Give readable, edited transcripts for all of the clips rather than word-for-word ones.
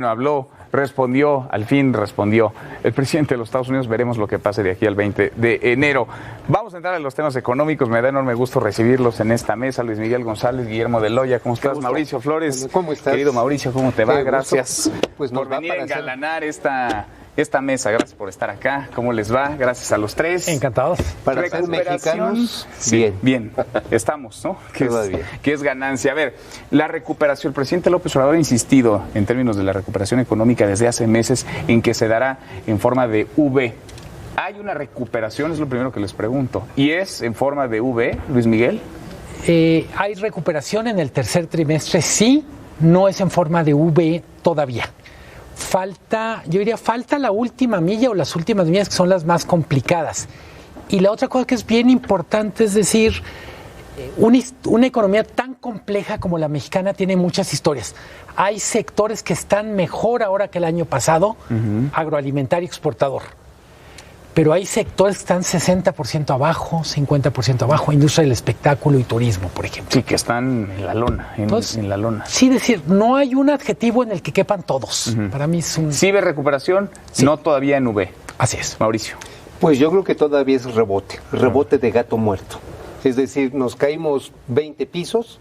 No habló, respondió, al fin respondió el presidente de los Estados Unidos. Veremos lo que pase de aquí al 20 de enero. Vamos a entrar en los temas económicos. Me da enorme gusto recibirlos en esta mesa. Luis Miguel González, Guillermo de Loya, ¿cómo estás? Mauricio Flores. ¿Cómo estás? Querido Mauricio, ¿cómo te va? Gracias pues por venir a engalanar esta mesa. Gracias por estar acá. ¿Cómo les va? Gracias a los tres. Encantados. Para ser mexicanos, sí, bien. Estamos, ¿no? Que es ganancia. A ver, la recuperación. El presidente López Obrador ha insistido en términos de la recuperación económica desde hace meses en que se dará en forma de V. ¿Hay una recuperación? Es lo primero que les pregunto. ¿Y es en forma de V, Luis Miguel? Hay recuperación en el tercer trimestre, sí. No es en forma de V todavía. Falta la última milla o las últimas millas, que son las más complicadas. Y la otra cosa que es bien importante es decir, una economía tan compleja como la mexicana tiene muchas historias. Hay sectores que están mejor ahora que el año pasado, agroalimentario y exportador. Pero hay sectores que están 60% abajo, 50% abajo, industria del espectáculo y turismo, por ejemplo. Sí, que están en la lona, en la lona. Sí, decir, no hay un adjetivo en el que quepan todos. Para mí es un... ¿Sí ve recuperación? Sí. No todavía en V. Así es. Mauricio. Pues yo creo que todavía es rebote de gato muerto. Es decir, nos caímos 20 pisos,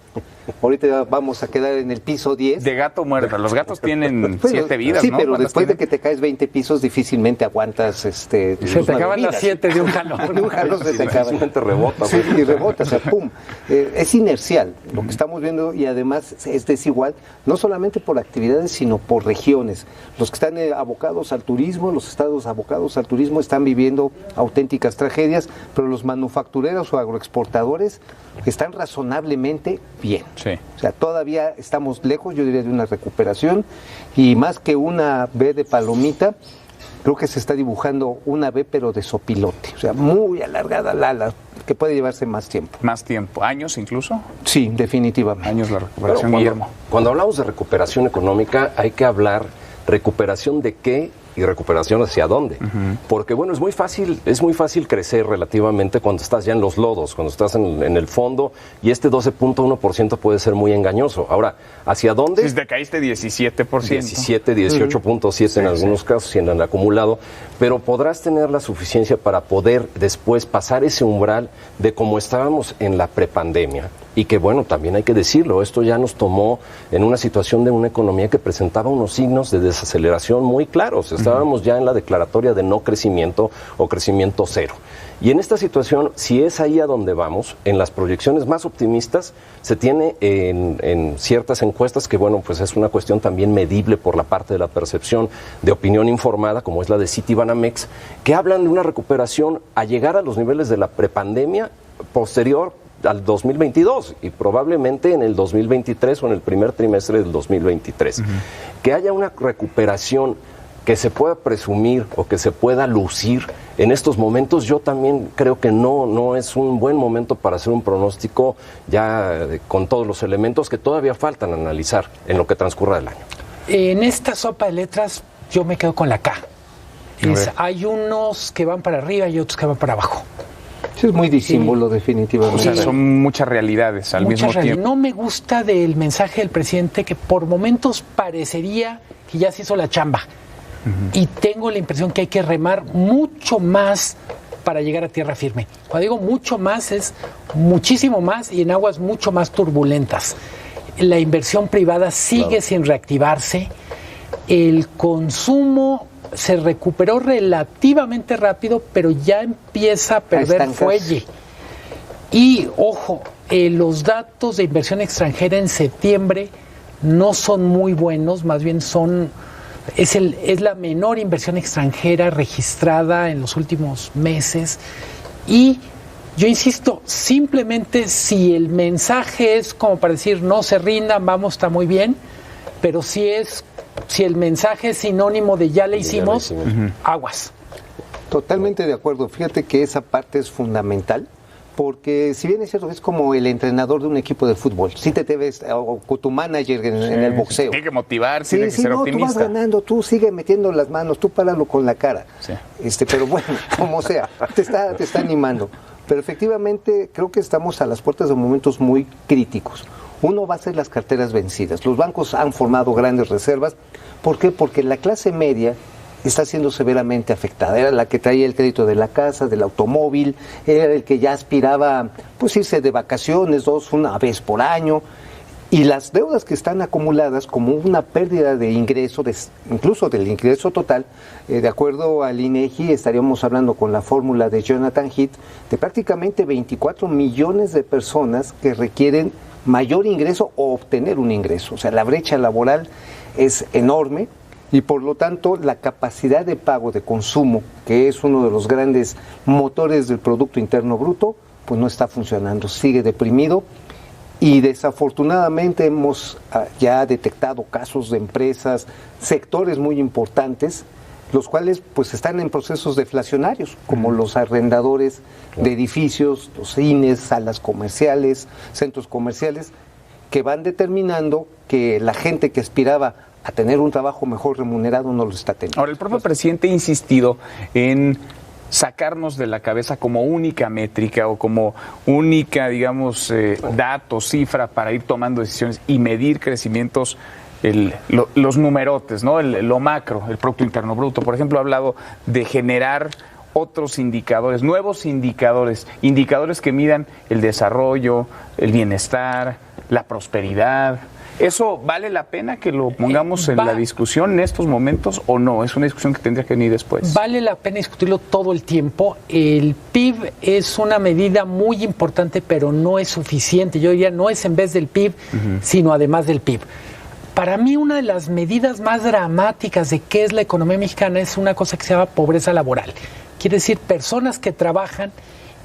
ahorita vamos a quedar en el piso 10. De gato muerto, los gatos tienen 7 vidas, sí, ¿no? pero después de que te caes 20 pisos difícilmente aguantas Se te acaban las 7 de un jalón. De un jalón se te acaban. Rebota. Sí, y rebota, o sea, pum. Es inercial lo que estamos viendo y además es desigual, no solamente por actividades, sino por regiones. Los que están abocados al turismo, los estados abocados al turismo están viviendo auténticas tragedias, pero los manufactureros o agroexportadores están razonablemente bien. Sí. O sea, todavía estamos lejos, yo diría, de una recuperación y más que una V de palomita, creo que se está dibujando una V pero de sopilote, o sea, muy alargada la ala, que puede llevarse más tiempo. ¿Más tiempo? ¿Años incluso? Sí, definitivamente. Años la recuperación, Guillermo. Cuando hablamos de recuperación económica hay que hablar recuperación de qué y recuperación hacia dónde. Porque bueno, es muy fácil crecer relativamente cuando estás ya en los lodos, cuando estás en el fondo, y este 12.1% puede ser muy engañoso. Ahora, ¿hacia dónde? Si te caíste 17%. 17, 18.7 en algunos casos y en el acumulado, pero podrás tener la suficiencia para poder después pasar ese umbral de como estábamos en la prepandemia. Y que bueno, también hay que decirlo, esto ya nos tomó en una situación de una economía que presentaba unos signos de desaceleración muy claros. Estábamos ya en la declaratoria de no crecimiento o crecimiento cero. Y en esta situación, si es ahí a donde vamos, en las proyecciones más optimistas, se tiene en ciertas encuestas, que bueno, pues es una cuestión también medible por la parte de la percepción de opinión informada, como es la de Citibanamex, que hablan de una recuperación a llegar a los niveles de la prepandemia posterior al 2022 y probablemente en el 2023 o en el primer trimestre del 2023. Que haya una recuperación que se pueda presumir o que se pueda lucir en estos momentos, yo también creo que no es un buen momento para hacer un pronóstico ya con todos los elementos que todavía faltan analizar en lo que transcurra del año. En esta sopa de letras yo me quedo con la K. Hay unos que van para arriba y otros que van para abajo. Sí, es muy disímbolo, definitivamente. O sea, son muchas realidades al mismo tiempo. No me gusta del mensaje del presidente que por momentos parecería que ya se hizo la chamba. Y tengo la impresión que hay que remar mucho más para llegar a tierra firme. Cuando digo mucho más, es muchísimo más y en aguas mucho más turbulentas. La inversión privada sigue sin reactivarse. El consumo se recuperó relativamente rápido, pero ya empieza a perder fuelle. Y, ojo, los datos de inversión extranjera en septiembre no son muy buenos, más bien es la menor inversión extranjera registrada en los últimos meses. Y yo insisto, simplemente si el mensaje es como para decir no se rindan, vamos, está muy bien, pero si el mensaje es sinónimo de ya le hicimos, aguas. Totalmente de acuerdo. Fíjate que esa parte es fundamental, porque si bien es cierto, es como el entrenador de un equipo de fútbol. Si te ves, o tu manager en el boxeo. Tiene que motivarse, tiene que ser optimista. Tú vas ganando, tú sigue metiendo las manos, tú páralo con la cara. Sí. Pero bueno, como sea, te está animando. Pero efectivamente creo que estamos a las puertas de momentos muy críticos. Uno va a ser las carteras vencidas. Los bancos han formado grandes reservas ¿Por qué? Porque la clase media está siendo severamente afectada. Era la que traía el crédito de la casa, del automóvil, era el que ya aspiraba pues irse de vacaciones una vez por año, y las deudas que están acumuladas como una pérdida de ingreso, incluso del ingreso total, de acuerdo al INEGI, estaríamos hablando con la fórmula de Jonathan Heath, de prácticamente 24 millones de personas que requieren mayor ingreso o obtener un ingreso. O sea, la brecha laboral es enorme y por lo tanto la capacidad de pago de consumo, que es uno de los grandes motores del Producto Interno Bruto, pues no está funcionando, sigue deprimido. Y desafortunadamente hemos ya detectado casos de empresas, sectores muy importantes, los cuales pues están en procesos deflacionarios, como los arrendadores de edificios, los cines, salas comerciales, centros comerciales, que van determinando que la gente que aspiraba a tener un trabajo mejor remunerado no lo está teniendo. Ahora, el propio presidente ha insistido en sacarnos de la cabeza como única métrica o como única, digamos, dato, cifra para ir tomando decisiones y medir crecimientos, los numerotes, ¿no? Lo macro, el Producto Interno Bruto. Por ejemplo, ha hablado de generar otros indicadores, nuevos indicadores, indicadores que midan el desarrollo, el bienestar, la prosperidad. ¿Eso vale la pena que lo pongamos en la discusión en estos momentos o no? ¿Es una discusión que tendría que venir después? Vale la pena discutirlo todo el tiempo. El PIB es una medida muy importante, pero no es suficiente. Yo diría, no es en vez del PIB, sino además del PIB. Para mí, una de las medidas más dramáticas de qué es la economía mexicana es una cosa que se llama pobreza laboral. Quiere decir, personas que trabajan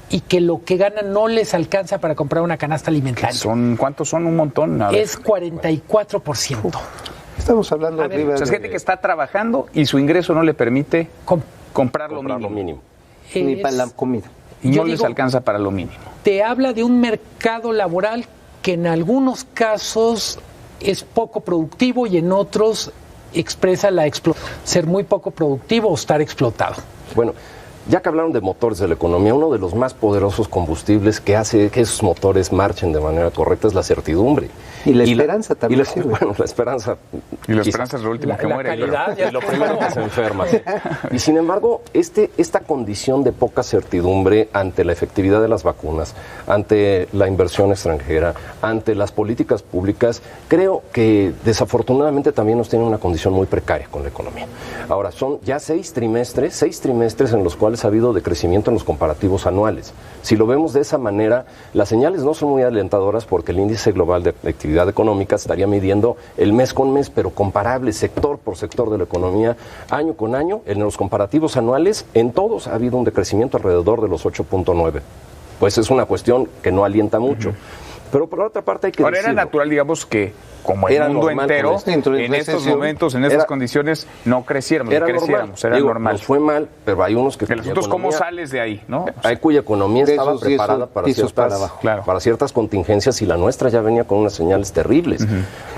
y que lo que ganan no les alcanza para comprar una canasta alimentaria. ¿Cuántos son? Un montón. Es 44%. Estamos hablando arriba de... O sea, es gente que está trabajando y su ingreso no le permite comprar lo mínimo. Ni para la comida. Y no les alcanza para lo mínimo. Te habla de un mercado laboral que en algunos casos es poco productivo y en otros expresa ser muy poco productivo o estar explotado. Bueno, ya que hablaron de motores de la economía, uno de los más poderosos combustibles que hace que esos motores marchen de manera correcta es la certidumbre. Y la esperanza también. Bueno, la esperanza. Y la esperanza es lo último que muere. Y lo primero que se enferma. ¿Sí? Y sin embargo, esta condición de poca certidumbre ante la efectividad de las vacunas, ante la inversión extranjera, ante las políticas públicas, creo que desafortunadamente también nos tiene una condición muy precaria con la economía. Ahora, son ya 6 trimestres en los cuales ha habido decrecimiento en los comparativos anuales. Si lo vemos de esa manera, las señales no son muy alentadoras porque el índice global de actividad económica estaría midiendo el mes con mes, pero comparable sector por sector de la economía, año con año, en los comparativos anuales, en todos ha habido un decrecimiento alrededor de los 8.9. Pues es una cuestión que no alienta mucho. Pero por otra parte hay que decirlo. Ahora era natural, digamos, que como el mundo entero, en estos momentos, en estas condiciones, no creciéramos, era normal. Nos fue mal, pero hay unos que... El asunto es cómo sales de ahí, ¿no? Hay cuya economía estaba preparada para ciertas contingencias y la nuestra ya venía con unas señales terribles.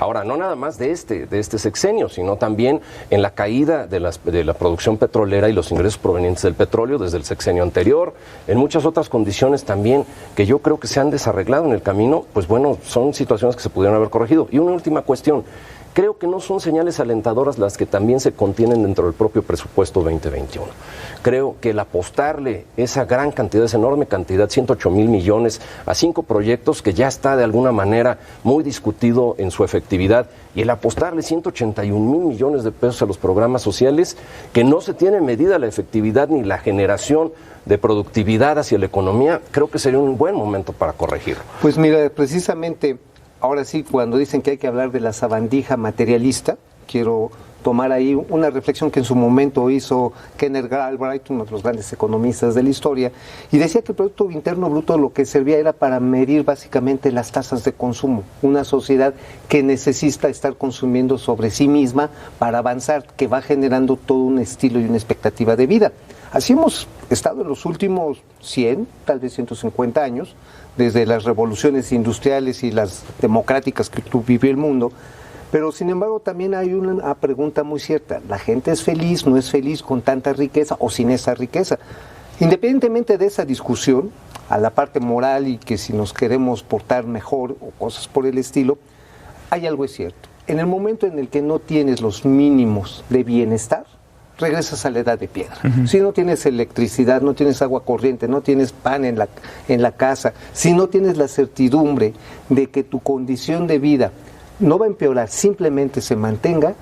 Ahora, no nada más de este sexenio, sino también en la caída de la producción petrolera y los ingresos provenientes del petróleo desde el sexenio anterior, en muchas otras condiciones también que yo creo que se han desarreglado en el camino, pues bueno, son situaciones que se pudieron haber corregido. Y una última cuestión, creo que no son señales alentadoras las que también se contienen dentro del propio presupuesto 2021. Creo que el apostarle esa gran cantidad, esa enorme cantidad, 108,000 millones, a 5 proyectos que ya está de alguna manera muy discutido en su efectividad, y el apostarle 181,000 millones de pesos a los programas sociales, que no se tiene medida la efectividad ni la generación de productividad hacia la economía, creo que sería un buen momento para corregirlo. Pues mira, precisamente, ahora sí, cuando dicen que hay que hablar de la sabandija materialista, quiero tomar ahí una reflexión que en su momento hizo Kenneth Galbraith, uno de los grandes economistas de la historia, y decía que el Producto Interno Bruto lo que servía era para medir básicamente las tasas de consumo. Una sociedad que necesita estar consumiendo sobre sí misma para avanzar, que va generando todo un estilo y una expectativa de vida. Así hemos estado en los últimos 100, tal vez 150 años, desde las revoluciones industriales y las democráticas que vivió el mundo. Pero sin embargo también hay una pregunta muy cierta: ¿la gente es feliz, no es feliz con tanta riqueza o sin esa riqueza? Independientemente de esa discusión, a la parte moral y que si nos queremos portar mejor o cosas por el estilo, hay algo es cierto. En el momento en el que no tienes los mínimos de bienestar, regresas a la edad de piedra. Si no tienes electricidad, no tienes agua corriente, no tienes pan en la casa, si no tienes la certidumbre de que tu condición de vida no va a empeorar, simplemente se mantenga,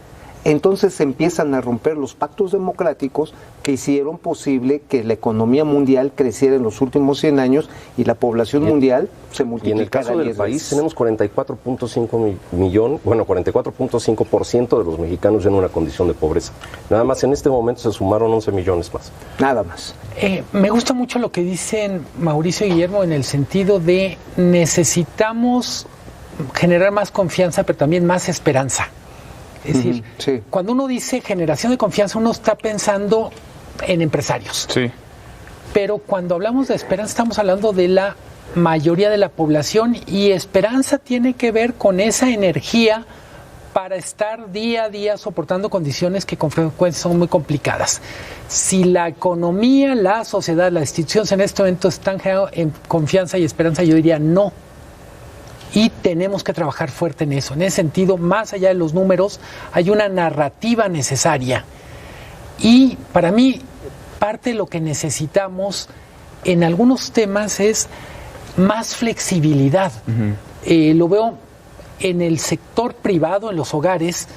entonces se empiezan a romper los pactos democráticos que hicieron posible que la economía mundial creciera en los últimos 100 años y la población mundial se multiplicara. Y en el caso del país tenemos 44.5% de los mexicanos en una condición de pobreza. Nada más en este momento se sumaron 11 millones más. Nada más. Me gusta mucho lo que dicen Mauricio y Guillermo en el sentido de necesitamos generar más confianza, pero también más esperanza. Es decir, sí. Cuando uno dice generación de confianza, uno está pensando en empresarios. Sí. Pero cuando hablamos de esperanza, estamos hablando de la mayoría de la población, y esperanza tiene que ver con esa energía para estar día a día soportando condiciones que con frecuencia son muy complicadas. Si la economía, la sociedad, las instituciones en este momento están generando en confianza y esperanza, yo diría no. Y tenemos que trabajar fuerte en eso. En ese sentido, más allá de los números, hay una narrativa necesaria. Y para mí, parte de lo que necesitamos en algunos temas es más flexibilidad. Lo veo en el sector privado, en los hogares.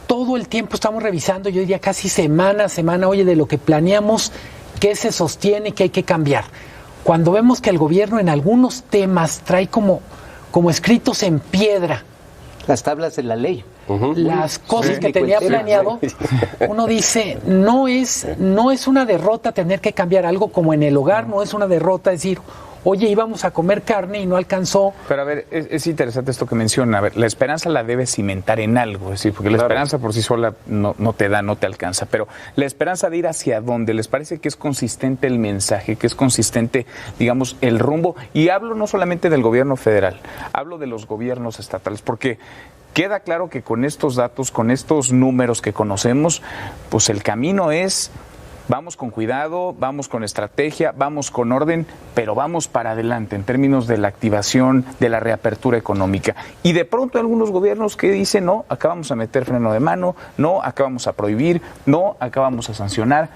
Todo el tiempo estamos revisando, yo diría casi semana a semana, oye, de lo que planeamos, qué se sostiene, qué hay que cambiar. Cuando vemos que el gobierno en algunos temas trae como escritos en piedra las tablas de la ley, las cosas que tenía planeado, uno dice, no es una derrota tener que cambiar algo, como en el hogar no es una derrota decir, oye, íbamos a comer carne y no alcanzó. Pero a ver, es interesante esto que menciona. A ver, la esperanza la debes cimentar en algo, es decir, porque la esperanza por sí sola no te alcanza, pero la esperanza de ir hacia dónde, ¿les parece que es consistente el mensaje, que es consistente, digamos, el rumbo? Y hablo no solamente del gobierno federal, hablo de los gobiernos estatales, porque queda claro que con estos datos, con estos números que conocemos, pues el camino es: vamos con cuidado, vamos con estrategia, vamos con orden, pero vamos para adelante en términos de la activación, de la reapertura económica. Y de pronto algunos gobiernos que dicen, no, acá vamos a meter freno de mano, no, acá vamos a prohibir, no, acá vamos a sancionar.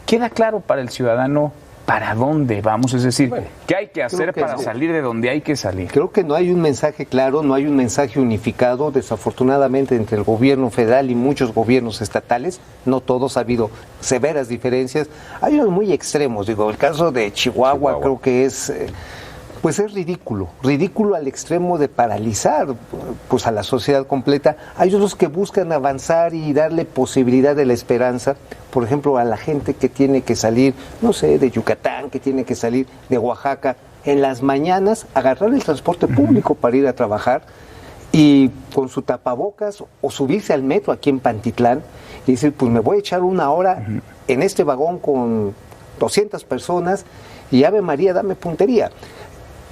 Queda claro para el ciudadano para dónde vamos, es decir, qué hay que hacer para salir de donde hay que salir. Creo que no hay un mensaje claro, no hay un mensaje unificado, desafortunadamente, entre el gobierno federal y muchos gobiernos estatales. No todos, ha habido severas diferencias. Hay unos muy extremos, digo, el caso de Chihuahua. Creo que es ridículo al extremo de paralizar pues a la sociedad completa. Hay otros que buscan avanzar y darle posibilidad de la esperanza, por ejemplo, a la gente que tiene que salir, no sé, de Yucatán, que tiene que salir de Oaxaca, en las mañanas agarrar el transporte público para ir a trabajar y con su tapabocas, o subirse al metro aquí en Pantitlán y decir, pues me voy a echar una hora en este vagón con 200 personas y Ave María, dame puntería.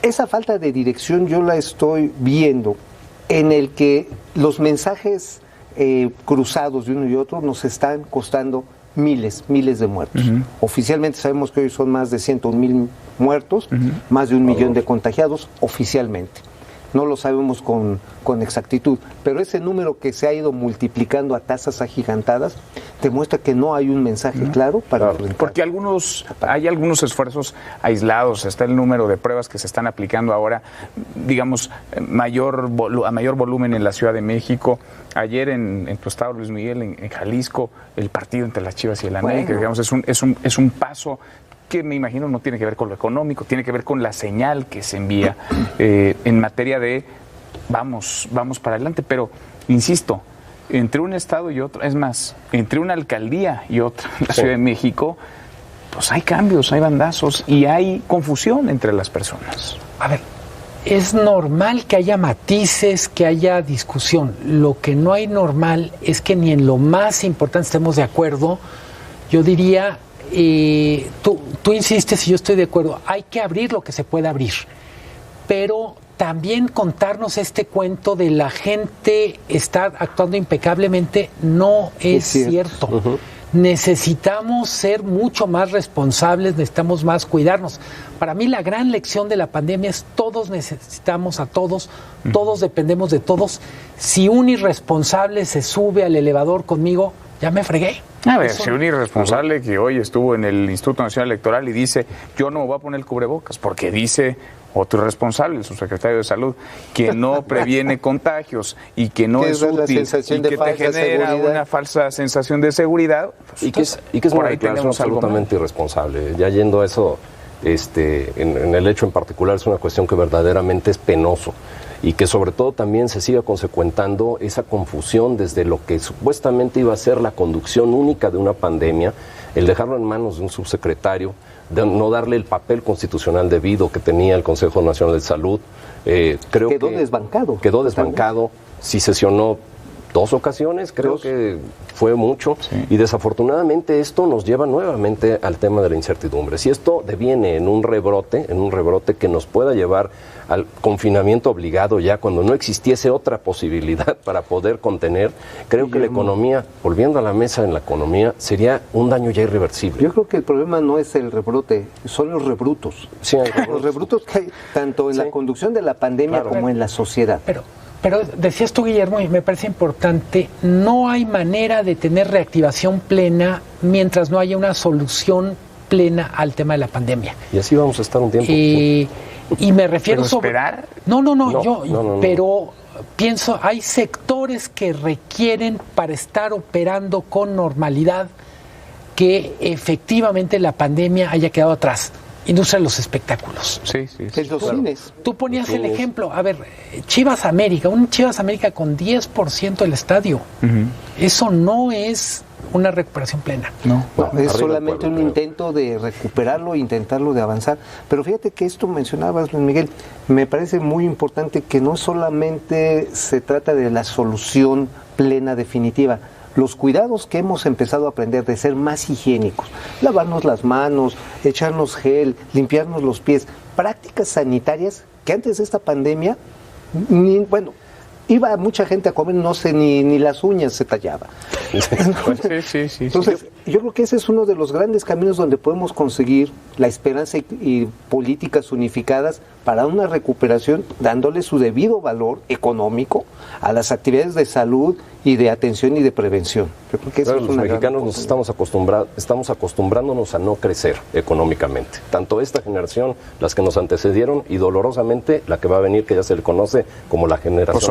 Esa falta de dirección yo la estoy viendo en el que los mensajes cruzados de uno y otro nos están costando miles de muertos. Oficialmente sabemos que hoy son más de 101,000 muertos, más de 1 millón de contagiados oficialmente. No lo sabemos con exactitud, pero ese número que se ha ido multiplicando a tasas agigantadas demuestra que no hay un mensaje claro para enfrentar. Porque hay algunos esfuerzos aislados. Está el número de pruebas que se están aplicando ahora, digamos, a mayor volumen en la Ciudad de México. Ayer en tu estado, Luis Miguel, en Jalisco, el partido entre las Chivas y el América, digamos, es un paso que me imagino no tiene que ver con lo económico, tiene que ver con la señal que se envía en materia de vamos para adelante. Pero, insisto, entre un estado y otro, es más, entre una alcaldía y otra, la Ciudad de México, pues hay cambios, hay bandazos y hay confusión entre las personas. A ver, es normal que haya matices, que haya discusión. Lo que no hay normal es que ni en lo más importante estemos de acuerdo. Yo diría, tú insistes y yo estoy de acuerdo, hay que abrir lo que se pueda abrir, pero también contarnos este cuento de la gente está actuando impecablemente no es cierto. necesitamos ser mucho más responsables, necesitamos más cuidarnos. Para mí la gran lección de la pandemia es todos necesitamos a todos, todos dependemos de todos. Si un irresponsable se sube al elevador conmigo, ya me fregué. A ver, si un irresponsable que hoy estuvo en el Instituto Nacional Electoral y dice, yo no me voy a poner el cubrebocas, porque dice otro irresponsable, el subsecretario de Salud, que no previene contagios y que no es útil y que te genera una falsa sensación de seguridad. Pues, y que es una declaración absolutamente irresponsable. Ya yendo a eso, en el hecho en particular, es una cuestión que verdaderamente es penoso y que sobre todo también se siga consecuentando esa confusión desde lo que supuestamente iba a ser la conducción única de una pandemia, el dejarlo en manos de un subsecretario, de no darle el papel constitucional debido que tenía el Consejo Nacional de Salud. Quedó desbancado. Quedó desbancado, sí sesionó 2 ocasiones, creo que fue mucho, y desafortunadamente esto nos lleva nuevamente al tema de la incertidumbre. Si esto deviene en un rebrote que nos pueda llevar al confinamiento obligado ya cuando no existiese otra posibilidad para poder contener, creo que la economía, volviendo a la mesa en la economía, sería un daño ya irreversible. Yo creo que el problema no es el rebrote, son los rebrutos. Sí, hay rebrutos. Los rebrutos que hay tanto en la conducción de la pandemia como en la sociedad. Pero decías tú, Guillermo, y me parece importante, no hay manera de tener reactivación plena mientras no haya una solución plena al tema de la pandemia. Y así vamos a estar un tiempo. Y me refiero sobre... ¿Esperar? No, pero pienso, hay sectores que requieren para estar operando con normalidad que efectivamente la pandemia haya quedado atrás. Industria de los espectáculos. Sí. Los cines. Tú ponías el ejemplo, a ver, Chivas América, un Chivas América con 10% del estadio. Eso no es una recuperación plena. No, es solamente un intento de recuperarlo, intentarlo de avanzar. Pero fíjate que esto mencionabas, Luis Miguel, me parece muy importante que no solamente se trata de la solución plena definitiva. Los cuidados que hemos empezado a aprender de ser más higiénicos, lavarnos las manos, echarnos gel, limpiarnos los pies, prácticas sanitarias que antes de esta pandemia, iba mucha gente a comer, no sé, ni las uñas se tallaba. Entonces, yo creo que ese es uno de los grandes caminos donde podemos conseguir la esperanza y políticas unificadas para una recuperación, dándole su debido valor económico a las actividades de salud y de atención y de prevención. Yo creo que los mexicanos nos estamos acostumbrándonos a no crecer económicamente. Tanto esta generación, las que nos antecedieron, y dolorosamente la que va a venir, que ya se le conoce como la generación. Pues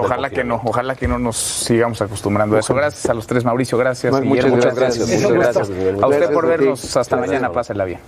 ojalá que no nos sigamos acostumbrando a eso. Gracias a los tres, Mauricio, gracias. Muchas gracias. A usted por vernos. Hasta mañana, pásenla bien.